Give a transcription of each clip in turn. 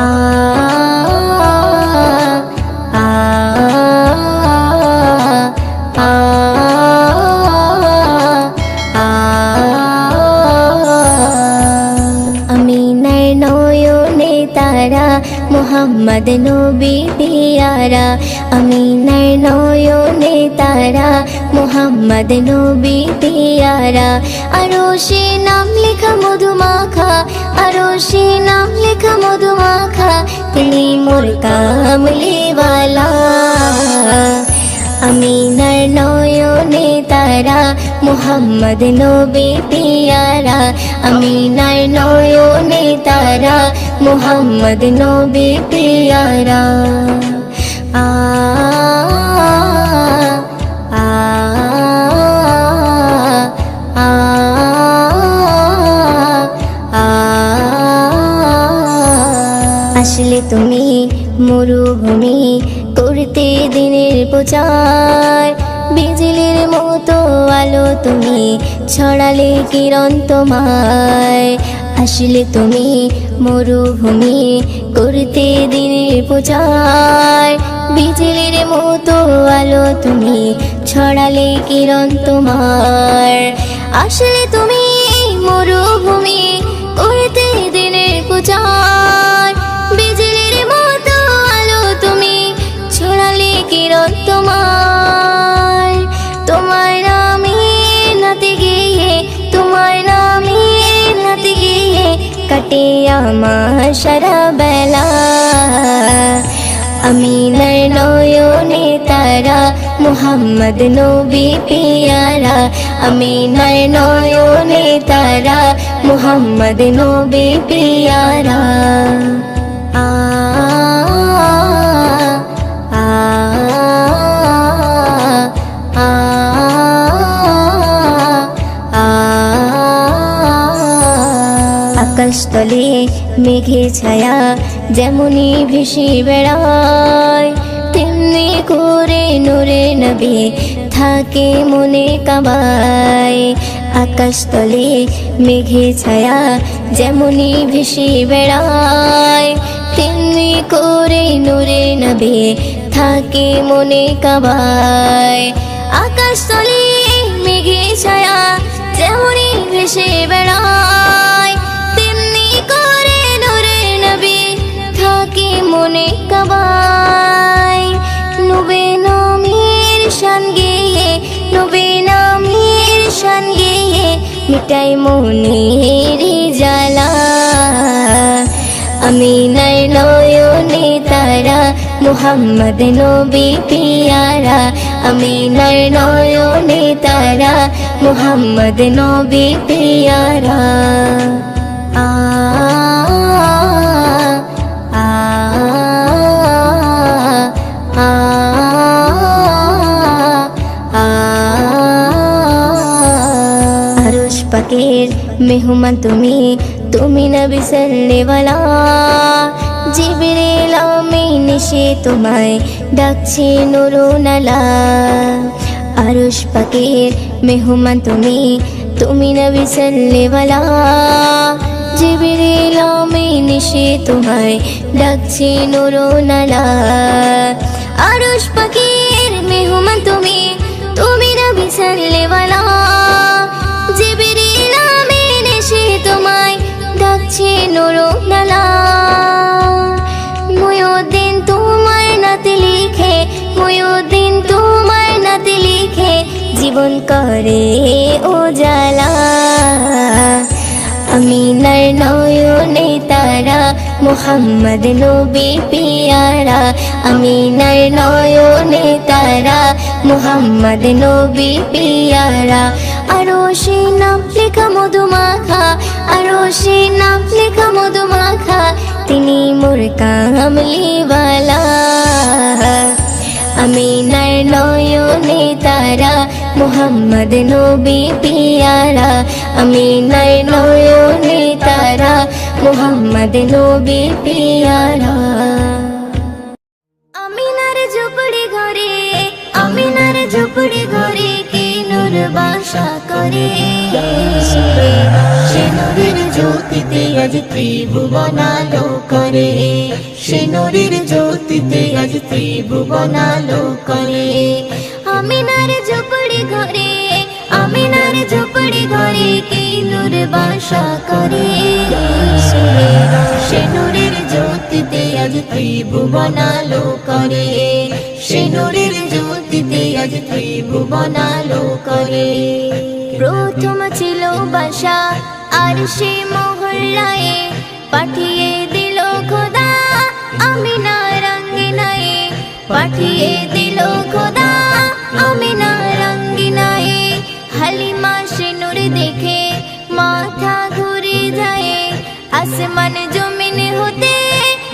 আ আ আ আমিনার নয়নে তারা মুহাম্মদ নবী পিয়ারা আমিনার নয়নে তারা মুহাম্মদ নবী পিয়ারা আরশে নাম লেখা মধুমাখা আরশে নাম লেখা মধুমাখা তিনি মোর কামলিওয়ালা আমিনার নয়নে তারা মুহাম্মদ নবী পিয়ারা আমিনার নয়নে তারা মুহাম্মদ নবী পিয়ারা আ আ আ আ আসলে তুমি মরুভূমি করতে দিনের প্রচার বিজলির মতো আলো তুমি ছড়ালে কিরণ তোমায় আসলে তুমি মরুভূমি করতে দিনের প্রচার বিজলির মতো আলো তুমি ছড়ালে কিরণ তোমার আসলে তুমি মরুভূমি করতে দিনের প্রচার বিজলির মতো আলো তুমি ছড়ালে কিরণ তোমার তোমার নামে নাতে গিয়ে তোমার নামে নাতে গিয়ে কাটে আমার সারা বেলা আমিনার নয়নে তারা মুহাম্মদ নবী পিয়ারা আমিনার নয়নে তারা মুহাম্মদ নবী পিয়ারা আ আ আ আ আকাশতলে মেঘে ছায়া যেমনি ভেসে বেড়ায় তেমনি করে নূরে নবী থাকে মনে কাবায় আকাশতলে মেঘে ছায়া যেমনি ভেসে বেড়ায় তেমনি করে নূরে নবী থাকে মনে কাবায় আকাশতলে মেঘে ছায়া যেমনি ভেসে বেড়ায় তেমনি করে নূরে নবী থাকে মনে কাবায় নবী নামের শান গেয়ে নবী নামের শান গেয়ে মিটাই মনের জ্বালা আমিনার নয়নে তারা মুহাম্মদ নবী পিয়ারা আমিনার নয়নে তারা মুহাম্মদ নবী পিয়ারা আ আ আ আ আরশ পাকের মেহমান তুমি তুমি নবী সাল্লেওয়ালা জিবরিল আমিন সে তোমায় ডাকছে নুরুনালা আরশ পাকের মেহমান তুমি তুমি নবী সাল্লেওয়ালা জিবরিল আমিন সে তোমায় ডাকছে নুরুনালা আরশ পাকের মেহমান তুমি তুমি নবী সাল্লেওয়ালা জিবরিল আমিন সে তোমায় ডাকছে নুরুনালা মুয়ুদ্দিন তোমার নাতে লিখে মুয়ুদ্দিন তোমার নাতে লিখে জীবন করে উজালা আমিনার নয়নে তারা মুহাম্মদ নবী পিয়ারা আমিনার নয়নে তারা মুহাম্মদ নবী পিয়ারা আরশে নাম লেখা মধুমাখা আরশে নাম লেখা মধুমাখা তিনি মোর কামলিওয়ালা আমিনার নয়নে তারা মুহাম্মদ নবী পিয়ারা আমিনার নয়নে তারা মুহাম্মদ নবী পিয়ারা আমিনার ঝুপড়ি ঘরে কে নূর বাসা করে সে নূরের জ্যোতিতে আজ ত্রিভুবন আলো করে সে নূরের জ্যোতিতে আজ ত্রিভুবন আলো করে। আমিনার ঝুপড়ি ঘরে, আমিনার ঝুপড়ি ঘরে কে নূর বাসা করে। সে নূরের জ্যোতিতে আজ ত্রিভুবন আলো করে। সে নূরের জ্যোতিতে আজ ত্রিভুবন আলো করে। প্রথম ছিল বাসা আর সে মহল্লায়, পাঠিয়ে দিল খোদা আমিনার আঙ্গিনায়, পাঠিয়ে দিল খোদা আমিনার আঙ্গিনায়। হালিমা সে নূর দেখে মাথা ঘুরে যায়, আসমান জমিন হতে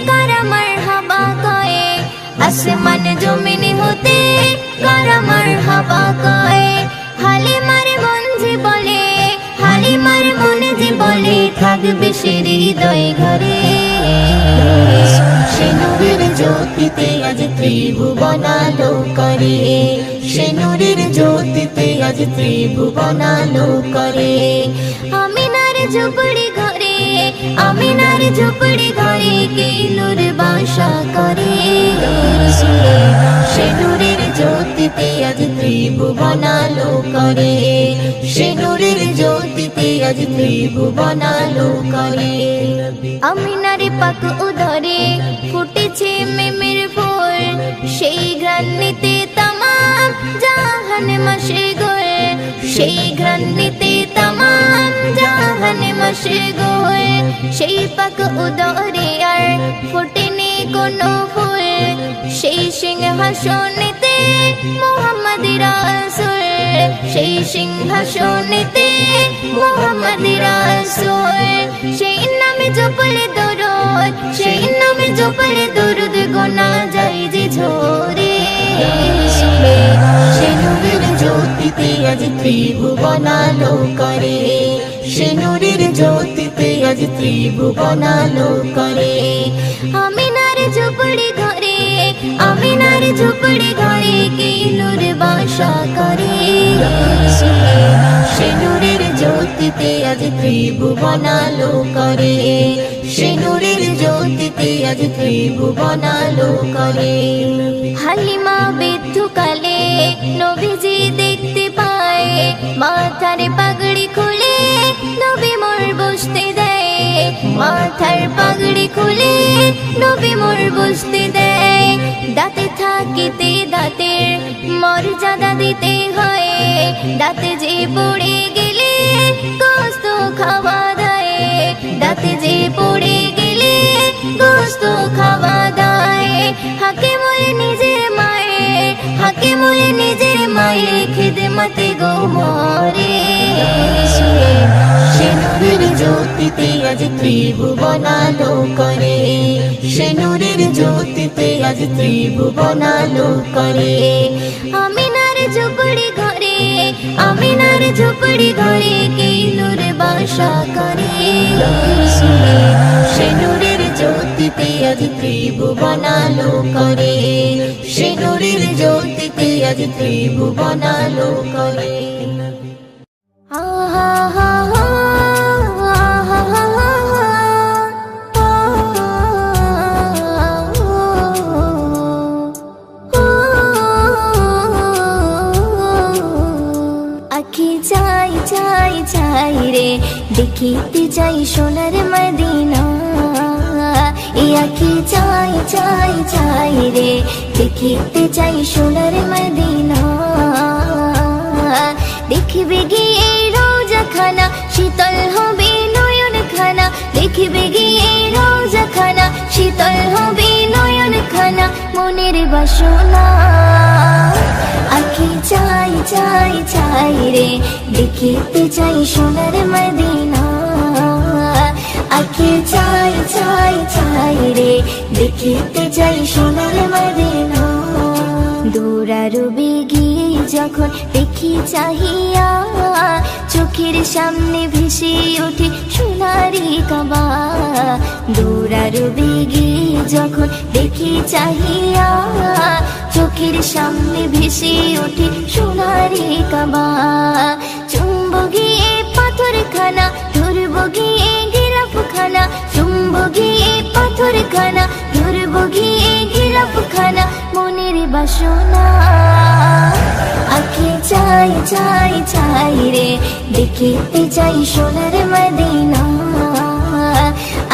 কারা মারহাবা কয়, আসমান জমিন হতে কারা মারহাবা কয়। হালিমার মন যে বলে, হালিমার মন যে বলে থাকবে সে হৃদয় ঘরে। সে নূরের জ্যোতিতে আজ ত্রিভুবন আলো করে। সে নূরের জ্যোতিতে আজ ত্রিভুবন আলো করে। আমিনার ঝুপড়ি ঘরে, আমিনার ঝুপড়ি ঘরে কে নূর বাসা করে। সে নূরের জ্যোতিতে আজ ত্রিভুবন আলো করে। সে নূরের জ্যোতিতে আজ ত্রিভুবন আলো করে। আমিনার পাক উদরে ফুটেছে মেমের ফুল, সেই ঘ্রাণিতে তামাম জাহান মশগুল, সেই ঘ্রাণিতে তামাম জাহান মশগুল। সেই পাক উদরে আর ফুটেনি কোনো ফুল, সেই সিংহাসনেতে মুহাম্মদ রাসূল, সেই সিংহাসনেতে মুহাম্মদ রাসূল। সেই নামে জপলে দরুদ, সেই নামে জপলে দরুদ গোনা যায় যে ঝরে। সে নূরের জ্যোতিতে আজ ত্রিভুবন আলো করে। সে নূরের জ্যোতিতে আজ ত্রিভুবন আলো করে। আমিনার ঝুপড়ি ঘরে, আমিনার ঝুপড়ি ঘরে কে নূর বাসা করে। সে নূরের জ্যোতিতে আজ ত্রিভুবন আলো করে। সে নূরের জ্যোতিতে আজ ত্রিভুবন আলো করে। হালিমা বৃদ্ধকালে নবীজি দেখতে পায়, মাথার পাগড়ি খুলে নবী মোর বসতে দেয়, মাথার পাগড়ি খুলে নবী মোর বসতে দেয়। দাঁতে থাকিতে দাঁতের মর্যাদা দিতে হয়, দাঁতে যে পড়ে গেলে গোস্ত খাওয়া দেয়, দাঁতে যে পড়ে গেলে গোস্ত খাওয়া দেয়। হাকে বলে নিজের মায়ের, হাকে বলে নিজের মায়ের খিদমতে গো মরে। সে নূরের জ্যোতিতে আজ ত্রিভুবন আলো করে। সে নূরের জ্যোতিতে আজ ত্রিভুবন আলো করে। আমিনার ঝুপড়ি ঘরে, আমিনার ঝুপড়ি ঘরে কে নূর বাসা করে। সে নূরের জ্যোতিতে আজ ত্রিভুবন আলো করে। সে নূরের জ্যোতিতে আজ ত্রিভুবন আলো করে। আহা হা হা, আহা হা হা, আখি চাই চাই চাই রে দেখিতে চাই সোনার মদিনা। এই আখি চাই চাই চাই রে দেখিতে চাই সোনার মদিনা। দেখবে গিয়ে রোজা খানা শীতল হবে নয়ন খানা, দেখবে গিয়ে রোজা খানা শীতল হবে নয়ন খানা। মনের বাসনা আখি চাই চাই চাই রে দেখিতে চাই সোনার মদিনা। আখি চাই চাই চাই রে দেখিতে চাই সোনার মদিনা। দৌড়ারবে গিয়ে যখন দেখি চাহিয়া, চোখের সামনে ভেসে ওঠে সোনারি কাবা। দৌড়ারবে গিয়ে যখন দেখি চাহিয়া, চোখের সামনে ভেসে ওঠে সোনারি কাবা। চুম্ব গিয়ে পাথর খানা, ধরব গিয়ে গিরাফ খানা, চুম্ব গিয়ে পাথর খানা, ধরব করবো ঘিয়ে গিলাপখানা মনের বাসনা। আঁখি চাই চাই চাই রে দেখিতে চাই সোনার মদিনা।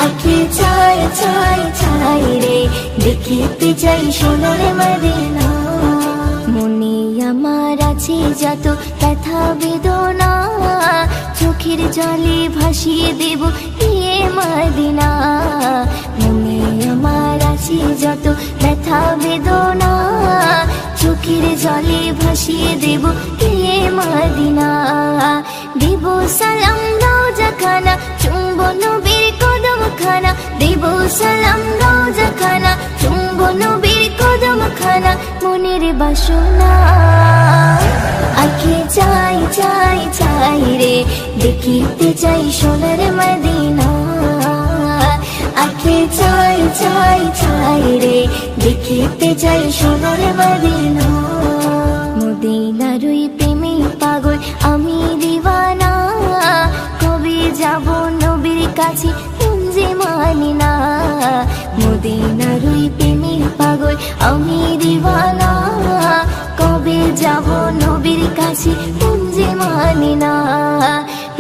আঁখি চাই চাই চাই রে দেখিতে চাই সোনার মদিনা। মনে আমার আছে যত ব্যথা বেদনা, চোখের জলে ভাসিয়ে দেব গিয়ে মদিনা। মনে আমার আছে যত ব্যথা বেদনা, চোখের জলে ভাসিয়ে দেব গিয়ে মদিনা। দেব সালাম রওজা খানা, চুম্বো নবীর কদম খানা। দেব সালাম রওজা খানা, চুম্বো নবীর কদম খানা মনের বাসনা। আঁখি চাই চাই চাই রে দেখিতে চাই সোনার মদিনা। আঁখি চাই চাই চাই রে দেখিতে চাই সোনার মদিনা। মদিনার ওই প্রেমে পাগল আমি দিওয়ানা, কবে যাব নবীর কাছে যে মানি না। মদিনার ওই প্রেমে পাগল আমি দিওয়ানা, কবে যাব নবীর কাছে যে মানি না।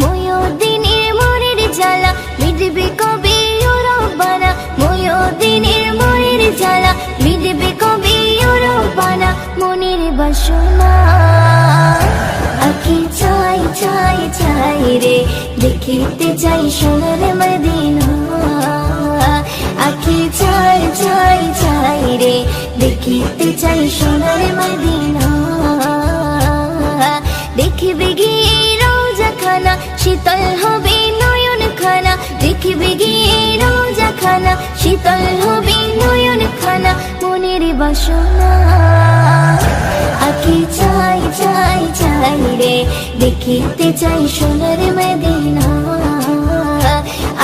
ময়ূরদিনের মনের জ্বালা মিটবে কবে ও রব্বানা। ময়ূরদিনের মনের জ্বালা মিটবে কবে ও রব্বানা মনের বাসনা। আঁখি চাই চাই চাই রে দেখিতে চাই সোনার মদিনা। আঁখি চাই চাই চাই রে দেখিতে চাই সোনার মদিনা। দেখিবে গিয়ে রওজা খানা শীতল হবে নয়ন খানা। দেখিবে গিয়ে রওজা খানা শীতল হবে নয়ন খানা মনের বাসনা। আঁখি চাই চাই চাই রে দেখিতে চাই সোনার মদিনা।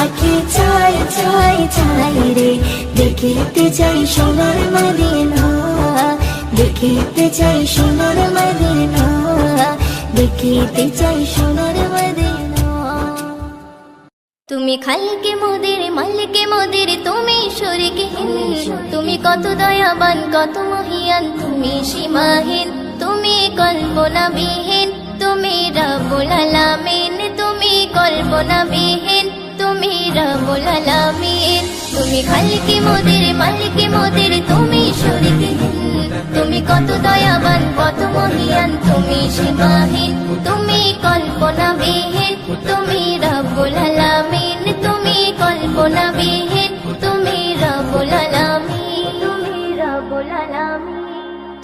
আঁখি চাই চাই চাই রে দেখিতে চাই সোনার মদিনা। দেখিতে চাই সোনার মদিনা। দেখিতে চাই সোনার মদিনা। তুমি খালিকে মোদের মালিকে মোদের তুমি শরীকহীন। তুমি কত দয়াবান কত মহিয়ান তুমি সীমাহীন। তুমি কল্পনাবিহীন তুমি রব্বুল আলামিন। তুমি কল্পনাবিহীন তুমি রব্বুল আলামিন। তুমি খালিকে মোদের মালিকে মোদের তুমি শরীকহীন। তুমি কত দয়াবান কত মহিয়ান তুমি সীমাহীন। তুমি কল্পনাবিহীন তুমি রব্বুল আলামিন। তুমি কল্পনাবিহীন তুমি রব্বুল আলামিন। তুমি রব্বুল আলামিন।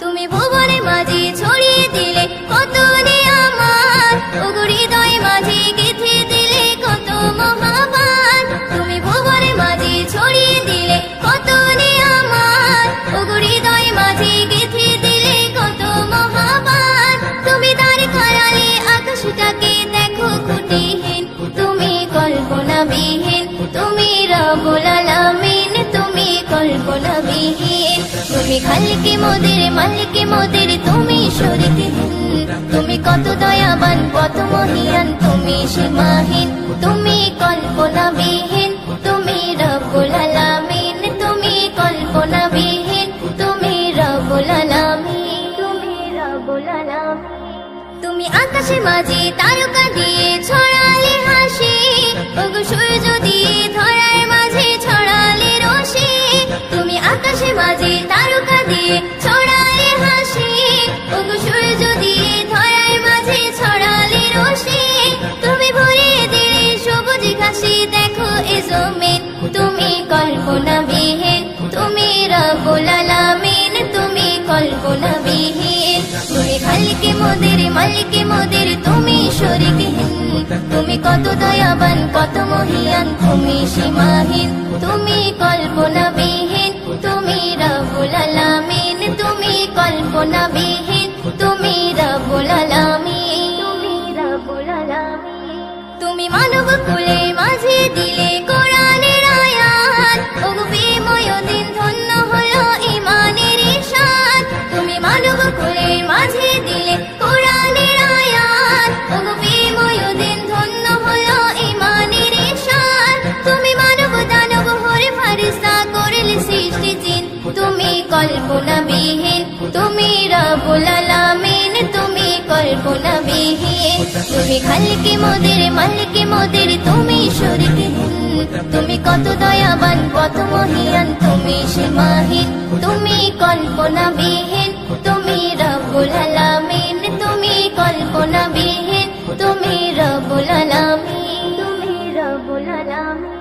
তুমি ভুবনে মাঝে ছড়িয়ে দিলে কত নিয়ামত, ওগো হৃদয় মাঝে গেঁথে দিলে কত মহাবান। তুমি ভুবনে মাঝে ছড়িয়ে দিলে কত নিয়ামত, ওগো হৃদয় মাঝে গেঁথে দিলে কত মহাবান। তুমি তার খেয়ালে আকাশটাকে দেখো খুঁটিহীন। তুমি কল্পনাবিহীন তুমি রব্বুল আলামিন। তুমি কল্পনাবিহীন। তুমি খালিকে মোদের মালিকে মোদের তুমি শরীকহীন। তুমি কত দয়াবান কত মহিয়ান তুমি সীমাহীন। তুমি কল্পনাবিহীন তুমি রব্বুল আলামিন। তুমি কল্পনাবিহীন তুমি রব্বুল আলামিন। তুমি রব্বুল আলামিন। তুমি আকাশে মাঝে তারকা দিয়ে ছড়ালে হাসি, ওগো সূর্য দিয়ে ধরার মাঝে ছড়ালে রশি। তুমি আকাশে মাঝে তারকা দিয়ে ছড়ালে হাসি, ওগো সূর্য দিয়ে ধরার মাঝে ছড়ালে রশি। তুমি ভরিয়ে দিলে সবুজ ঘাসে দেখো এ জমিন। তুমি কল্পনাবিহীন তুমি রব্বুল আলামিন। তুমি কল্পনাবিহীন। তুমি খালিকে মোদের মালিকে মোদের তুমি শরীকহীন। তুমি কত দয়াবান কত মহিয়ান তুমি সীমাহীন। তুমি কল্পনাবিহীন তুমি রব্বুল আলামিন। তুমি কল্পনাবিহীন তুমি রব্বুল আলামিন। তুমি রব্বুল আলামিন। তুমি মানব কুলে মাঝে দিলে কোরআনের আয়াত, ওগো বিময় দিন ধন্য হলো ঈমানের শান। তুমি মানব কুলে মাঝে দিলে কোরআনের আয়াত, ওগো বিময় দিন ধন্য হলো ঈমানের শান। তুমি মানব দানব হরে ফারিস্তা করলে সৃষ্টি জিন। তুমি কল্পনাবিহীন, তুমি রব্বুল আলামিন, তুমি কল্পনাবিহীন। তুমি খালিকে মোদের, মালিকে মোদের, তুমি শরীকে, তুমি কত দয়াবান, কত মহিয়ান, তুমি সীমাহীন। তুমি কল্পনাবিহীন, তুমি রব্বুল আলামিন, তুমি কল্পনাবিহীন, তুমি রব্বুল আলামিন, তুমি রব্বুল আলামিন।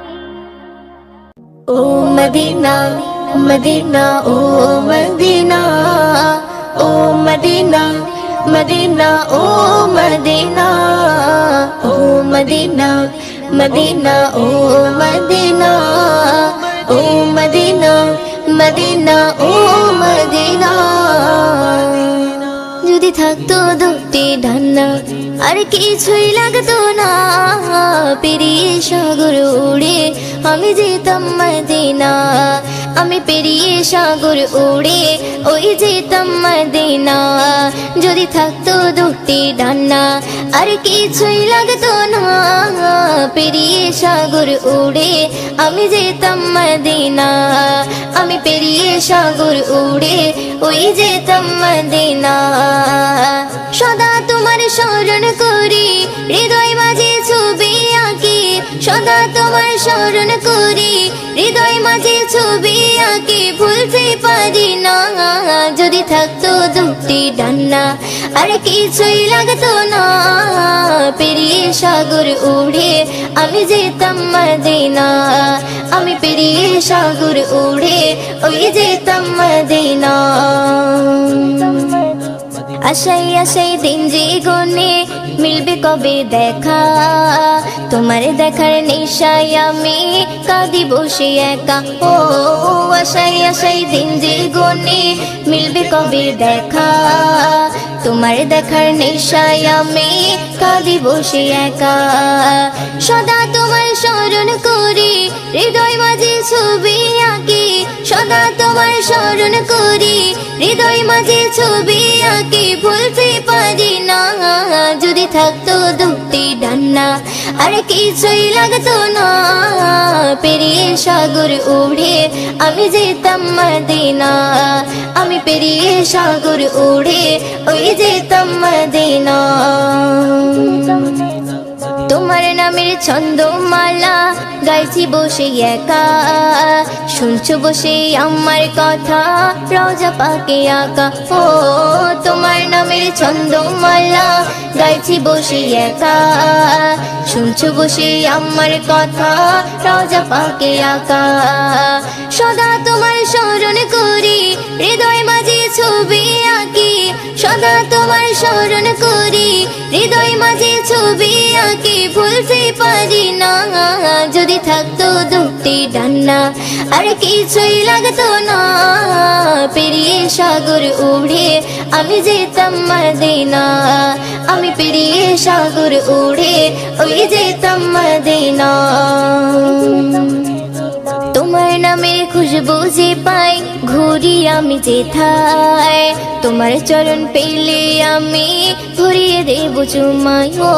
ও মদিনা মদিনা, ও মদিনা, ও মদিনা মদিনা, ও মদিনা, ও মদিনা মদিনা, ও মদিনা, ও মদিনা মদিনা, ও মদিনা। যদি থাকতো দুটি ডান্না আর কিছুই লাগতো না, পেরিয়ে সাগর উড়ে আমি যেতাম মদিনা। আমি পেরিয়ে সাগর উড়ে ওই যেতাম মদিনা। যদি থাকতো দুটি ডান্না আর কিছুই লাগতো না, পেরিয়ে সাগর উড়ে আমি যেতাম মদিনা। আমি পেরিয়ে সাগর উড়ে ওই যেতাম মদিনা। সদা তোমার স্মরণ করি, হৃদয় মাঝে ছবি আঁকি, সদা তোমার স্মরণ করি, হৃদয় মাঝে ছবি আঁকি, ভুলতে পারি না। যদি থাকতো দুটি ডান্না আর কিছুই লাগতো না, পেরিয়ে সাগর উড়ে আমি যেতাম মদিনা। আমি পেরিয়ে সাগর উড়ে ওই যেতাম মদিনা। আশাই আশাই দিন যে গনে মিলবে কবে দেখা, তোমার দেখার নেশায় আমি কাঁদি বসে একা। ও আশাই আশাই দিন যে গনে মিলবে কবে দেখা, তোমার দেখার নেশায় আমি কাঁদি বসে একা। সদা তোমার স্মরণ করি, হৃদয় মাঝে ছবি আঁকি, সদা তোমার স্মরণ করি, হৃদয় মাঝে ছবি আঁকি, ভুলতে পারি না। যদি থাকতো দুটি ডান্না আর কিছুই লাগতো না, পেরিয়ে সাগর উড়ে আমি যেতাম মদিনা। আমি পেরিয়ে সাগর উড়ে ওই যেতাম মদিনা। তোমার নামের ছন্দমালা গাইছি বসে একা, শুনছো বসে আমার কথা রওজা পাকে আঁকা। ও তোমার নামের ছন্দমালা গাইছি বসে একা, শুনছো বসে আমার কথা রওজা পাকে আঁকা। সদা তোমার স্মরণ করি, হৃদয় মাঝে ছবি আঁকি, সদা তোমার স্মরণ করি, হৃদয় মাঝে ছবি আঁকি, ভুলতে পারি না। যদি থাকতো দুটি ডান্না আর কিছুই লাগতো না, পেরিয়ে সাগর উড়ে আমি যেতাম মদিনা। আমি পেরিয়ে সাগর উড়ে ওই যেতাম মদিনা। তোমার নামের খুশবু যে পাই ঘুরি আমি যেথায়, তোমার চরণ পেলে আমি ঘুরিয়ে দেব চুমাই। ও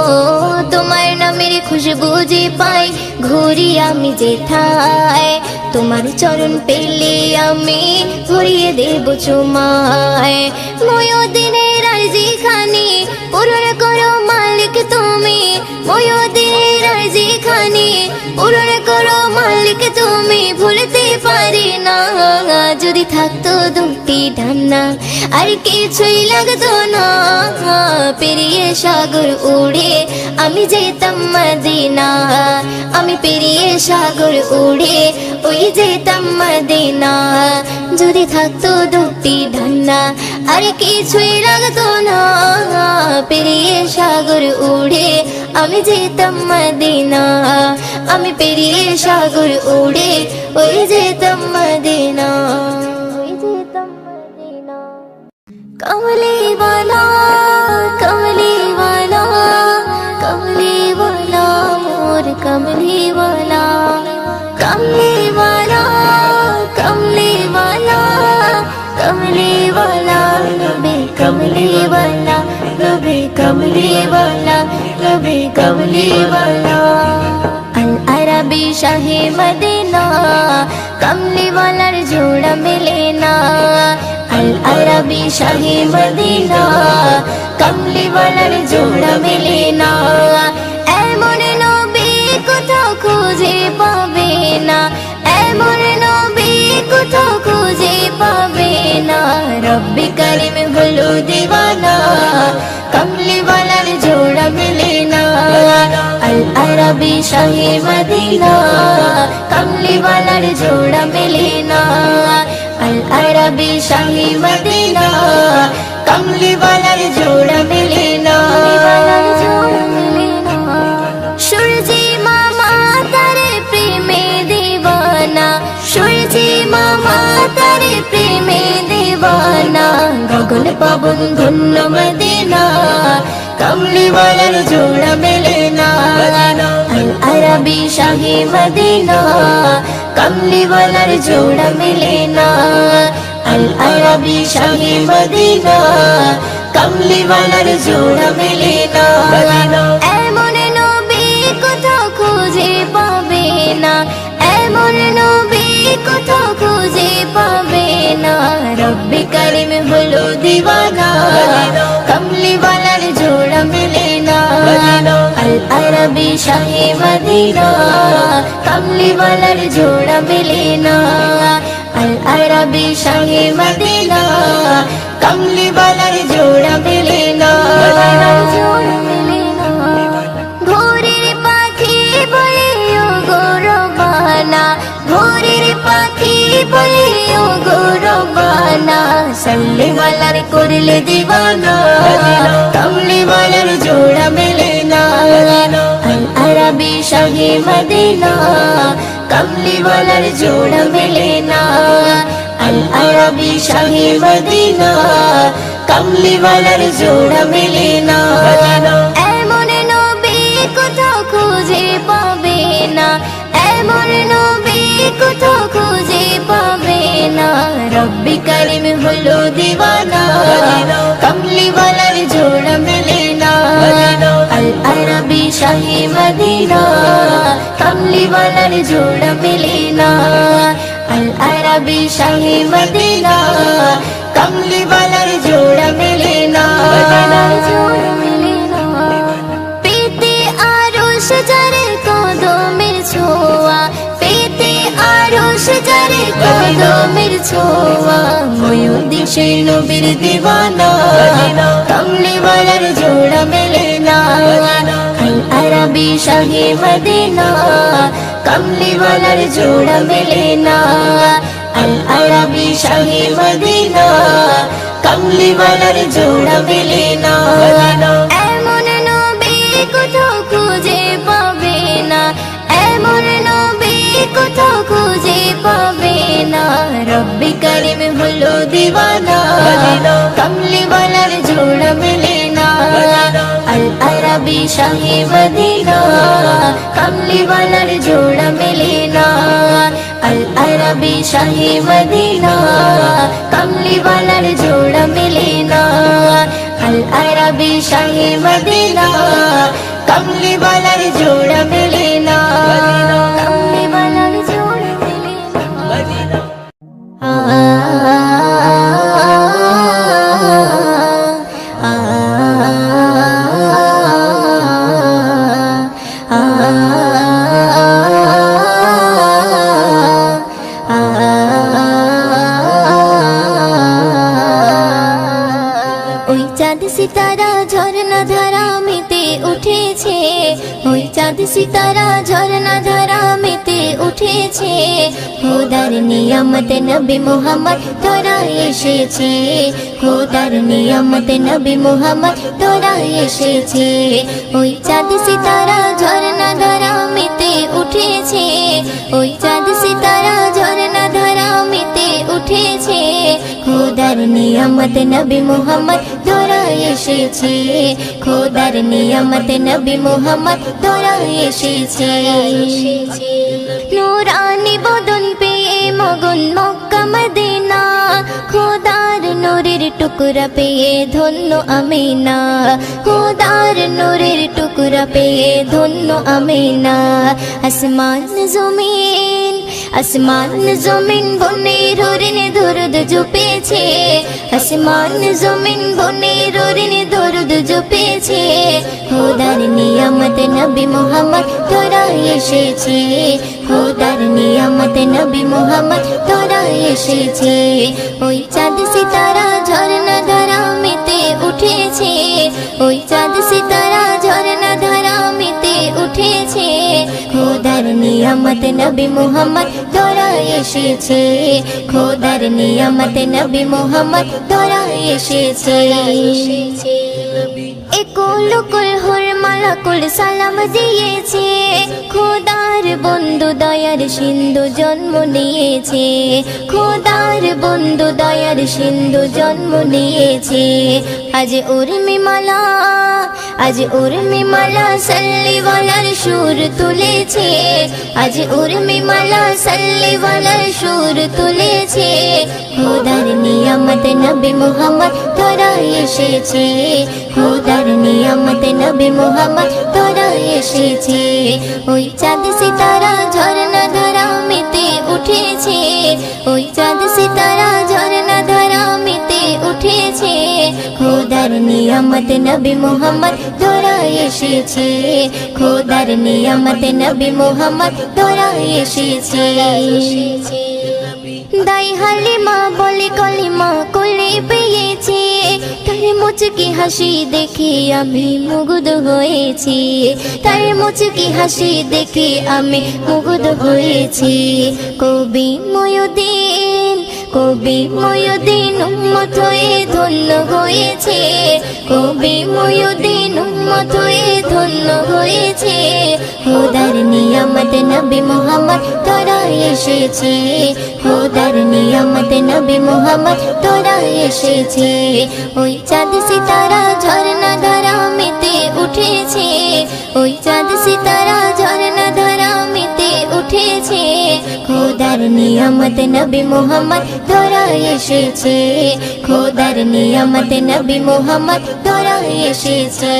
তোমার নামের খুশবু যে পাই ঘুরি আমি যেথায়, তোমার চরণ পেলে আমি ঘুরিয়ে দেব চুমায়। ময়দিনের আরজি খানি পূরণ করো মালিক তুমি, ময়দিনের আরজি খানি পূরণ করো মালিক তুমি, ভুলতে পারি না। যদি থাকতো দুটি ডান্না আর কিছুই লাগতো না, পেরিয়ে সাগর উড়ে আমি যেতাম মদিনা। আমি পেরিয়ে সাগর উড়ে ওই যেতাম মদিনা। যদি থাকতো দুটি ডান্না আর কিছুই লাগতো না, পেরিয়ে সাগর উড়ে আমি যেতাম মদিনা। আমি পেরিয়ে সাগর উড়ে ওই যেতাম মদিনা, ওই যেতাম মদিনা। কমলি वाला, कमली वाला, कमली वाला, मोर कमली वाला, कमली वाला, कमली वाला, कमली वाला, नबी कमली वाला, नबी कमली वाला, नबी कमली वाला। अल अरबी शाहे मदीना, कमली वालार जोड़ा मिले ना। আরবি শাহে মদিনা কামলি ওয়ালার জোড়া মেলে না এমন নবী কোথাও খুঁজে পাবে না এমন নবী কোথাও খুঁজে পাবে না রব্বি কারিম হলো দিওয়ানা কামলি ওয়ালার জোড়া মেলে না আল আরবি শাহে মদিনা কামলি ওয়ালার জোড়া মেলে না আল আরবি শাহে মদিনা কামলি ওয়ালার জোড়া মেলে না সূর্যি মামা তারে প্রেমে দিওয়ানা সূর্যি মামা তারে প্রেমে দিওয়ানা গগন পবন ধন্য মদিনা কামলি ওয়ালার জোড়া মেলে না আল আরবি শাহে মদিনা কামলি ওয়ালার জোড়া মেলে না আল আরবি শাহে মদিনা কামলি ওয়ালার জোড়া মেলে না এমন নবী কোথাও খুঁজে পাবে না এমন নবী কোথাও খুঁজে পাবে না রব্বি কারিম হলো দিওয়ানা কামলি ওয়ালার জোড়া মেলে না আল আরবি শাহে মদিনা কামলি ওয়ালার জোড়া মেলে না আল আরবি শাহে মদিনা কামলি ওয়ালার জোড়া মেলে না ভোরের পাখি বলে ও গৌরবানা ভোরের পাখি বলে ও গৌরবানা সাল্লি ওয়ালার করলে দিওয়ানা কামলি ওয়ালার জোড়া মেলে না আল আরবি শাহে মদিনা কামলি ওয়ালার জোড়া মেলে না আল আরবি শাহে মদিনা কামলি ওয়ালার জোড়া মেলে না এমন নবী কোথাও খুঁজে পাবে না এমন নবী কোথাও খুঁজে পাবে না রব্বি কারিম হলো দিওয়ানা কামলি ওয়ালার জোড়া মেলে না আল আরবি শাহে মদিনা কামলি ওয়ালার জোড়া মেলে না আল আরবি শাহে মদিনা কামলি ওয়ালার জোড়া মেলে না পেতে আরশ যারে কদমের ছোঁয়া পেতে আরশ যারে কদমের ছোঁয়া ময়ূরদিন সেই নবীর দিওয়ানা কামলি ওয়ালার জোড়া মেলে না আল আরবি শাহে মদিনা কামলি ওয়ালার জোড়া মেলে না আল আরবি শাহে মদিনা কামলি ওয়ালার জোড়া মেলে না এমন নবী কোথাও খুঁজে পাবে না এমন নবী কোথাও খুঁজে পাবে না রব্বি কারিম হলো দিওয়ানা কামলি ওয়ালার জোড়া মেলে না আল আরবি শাহে মদিনা কামলি ওয়ালার জোড়া মেলে না আল আরবি শাহে মদিনা কামলি ওয়ালার জোড়া মেলে না আল আরবি শাহে মদিনা কামলি ওয়ালার জোড়া মেলে না কামলি ওয়ালার জোড়া মেলে না ওই চাঁদ সিতারা ঝরনা ধারা মেতে উঠেছে ওই চাঁদ সিতারা ঝরনা ধারা মেতে উঠেছে খোদার নিয়ামত নবী মুহাম্মদ তোরা এসেছে খোদার নিয়ামত নবী মুহাম্মদ তোরা এসেছে ওই চাঁদ সিতারা ঝরনা ধারা মেতে উঠেছে ওই চাঁদ সিতারা ঝরনা ধারা মেতে উঠেছে খোদার নিয়ামত নবী মুহাম্মদ তোরা এসেছে খোদার নিয়ামত নবী মুহাম্মদ তোরা এসেছে নূরানি বদন পেয়ে মগন মক্কা মদিনা খোদার নূরের টুকরা পেয়ে ধন্য আমিনা খোদার নূরের টুকরা পেয়ে ধন্য আমিনা আসমান জমিন বনে হরিণ দুরুদ জুপেছে আসমান জমিন বনের ঋণে দরুদ জুপেছে খোদার নিয়ামত নবী মুহাম্মদ তোরা এসেছে খোদার নিয়ামত নবী মুহাম্মদ তোরা এসেছে ওই চাঁদ সিতারা ঝরনা ধারা মেতে উঠেছে ওই চাঁদ সিতারা ঝরনা ধারা মেতে উঠেছে খোদার নিয়ামত নবী মুহাম্মদ তোরা এসেছে খোদার নিয়ামত নবী মুহাম্মদ তোরা এসেছে একুল কুল হুর মালাকুল সালাম দিয়েছে খোদার বন্ধু দয়ার সিন্ধু জন্ম নিয়েছে খোদার বন্ধু দয়ার সিন্ধু জন্ম নিয়েছে আজ উর্মিমালা আজ উর্মিমালা সাল্লিওয়ালার সুর তুলেছে আজ উর্মিমালা সাল্লিওয়ালার সুর তুলেছে খোদার নিয়ামত নবী মুহাম্মদ তোরা এসেছে খোদার নিয়ামত নবী মুহাম্মদ তোরা এসেছে ওই চাঁদ সিতারা ঝরনা ধারা মেতে উঠেছে ওই চাঁদ সিতারা ঝরনা ধারা মেতে উঠেছে খোদার নিয়ামত নবী মুহাম্মদ তোরা এসেছে খোদার নিয়ামত নবী মুহাম্মদ তোরা এসেছে দাই হালিমা বলে কলিমা কোলে পেয়েছে তার মুচকি হাসি দেখে আমি মুগ্ধ হয়েছি তার মুচকি হাসি দেখে আমি মুগ্ধ হয়েছি কবি ময়ুদ্দিন উম্মত হয়ে ধন্য হয়েছে কবি ময়ুদ্দিন উম্মত হয়ে ধন্য হয়েছে খোদার নিয়ামত নবী মুহাম্মদ তোরা এসেছে খোদার নিয়ামত নবী মুহাম্মদ তোরা এসেছে ওই চাঁদ সিতারা ঝরনা ধারা মেতে উঠেছে ওই চাঁদ সিতারা ঝরনা ধারা মেতে উঠেছে খোদার নিয়ামত নবী মুহাম্মদ তোরা এসেছে খোদার নিয়ামত নবী মুহাম্মদ তোরা এসেছে